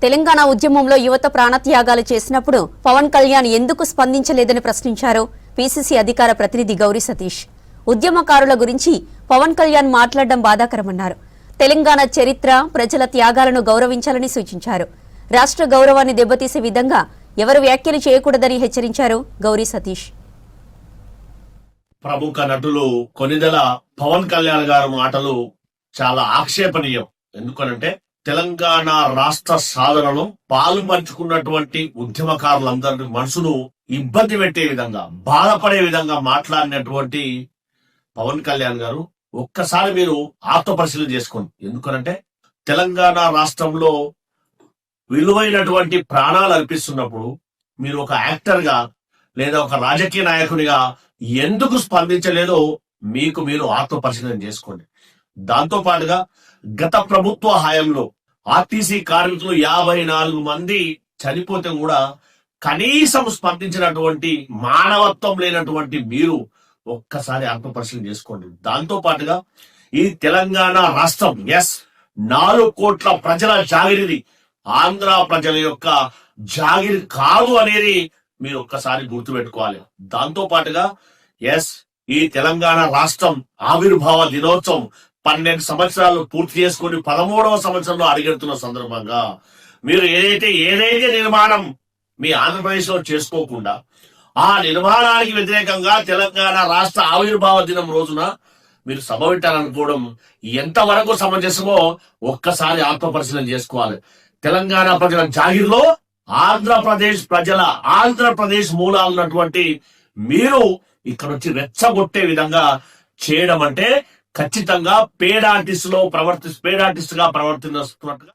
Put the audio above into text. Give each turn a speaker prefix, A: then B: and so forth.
A: తెలంగాణ ఉద్యమంలో యువత ప్రాణత్యాగాలు చేసినప్పుడు పవన్ కళ్యాణ్ ఎందుకు స్పందించలేదని ప్రశ్నించారు పీసీసీ అధికార ప్రతినిధి గౌరీ సతీష్. ఉద్యమకారుల గురించి పవన్ కళ్యాణ్ మాట్లాడడం బాధాకరమన్నారు. తెలంగాణ చరిత్ర, ప్రజల త్యాగాలను గౌరవించాలని సూచించారు. రాష్ట్ర గౌరవాన్ని దెబ్బతీసే విధంగా ఎవరు వ్యాఖ్యలు చేయకూడదని హెచ్చరించారు గౌరీ సతీష్.
B: ప్రముఖ నటులు కొనిదెల పవన్ కళ్యాణ్ గారి మాటలు చాలా ఆక్షేపణీయం. ఎందుకనంటే తెలంగాణ రాష్ట్ర సాధనలో పాల్పంచుకున్నటువంటి ఉద్యమకారులందరి మనసును ఇబ్బంది పెట్టే విధంగా, బాధపడే విధంగా మాట్లాడినటువంటి పవన్ కళ్యాణ్ గారు ఒక్కసారి మీరు ఆత్మపరిశీలన చేసుకోండి. ఎందుకనంటే తెలంగాణ రాష్ట్రంలో విలువైనటువంటి ప్రాణాలు అర్పిస్తున్నప్పుడు మీరు ఒక యాక్టర్ గా లేదా ఒక రాజకీయ నాయకునిగా ఎందుకు స్పందించలేదో మీకు మీరు ఆత్మపరిశీలన చేసుకోండి. దాంతో పాటుగా గత ప్రభుత్వ హయాంలో ఆర్టీసీ కార్మికులు 54 మంది చనిపోతే కూడా కనీసం స్పందించినటువంటి మానవత్వం లేనటువంటి మీరు ఒక్కసారి ఆత్మపరిశీలన చేసుకోండి. దాంతో పాటుగా ఈ తెలంగాణ రాష్ట్రం 4 కోట్ల ప్రజల జాగిరిది, ఆంధ్ర ప్రజల యొక్క జాగిరి కాదు అనేది మీరు ఒక్కసారి గుర్తుపెట్టుకోవాలి. దాంతో పాటుగా ఈ తెలంగాణ రాష్ట్రం ఆవిర్భావ దినోత్సవం 12 సంవత్సరాలు పూర్తి చేసుకుని 13వ సంవత్సరంలో అడుగెడుతున్న సందర్భంగా మీరు ఏదైతే నిర్మాణం మీ ఆంధ్రప్రదేశ్ లో చేసుకోకుండా ఆ నిర్మాణానికి వ్యతిరేకంగా తెలంగాణ రాష్ట్ర ఆవిర్భావ దినం రోజున మీరు సభ పెట్టాలనుకోవడం ఎంతవరకు సమంజసమో ఒక్కసారి ఆత్మపరిశీలన చేసుకోవాలి. తెలంగాణ ప్రజల జాగిరిలో ఆంధ్రప్రదేశ్ మూలాలు ఉన్నటువంటి మీరు ఇక్కడ వచ్చి రెచ్చగొట్టే విధంగా చేయడం అంటే ఖచ్చితంగా పేడ్ ఆర్టిస్ట్ గా ప్రవర్తిస్తున్నట్టుగా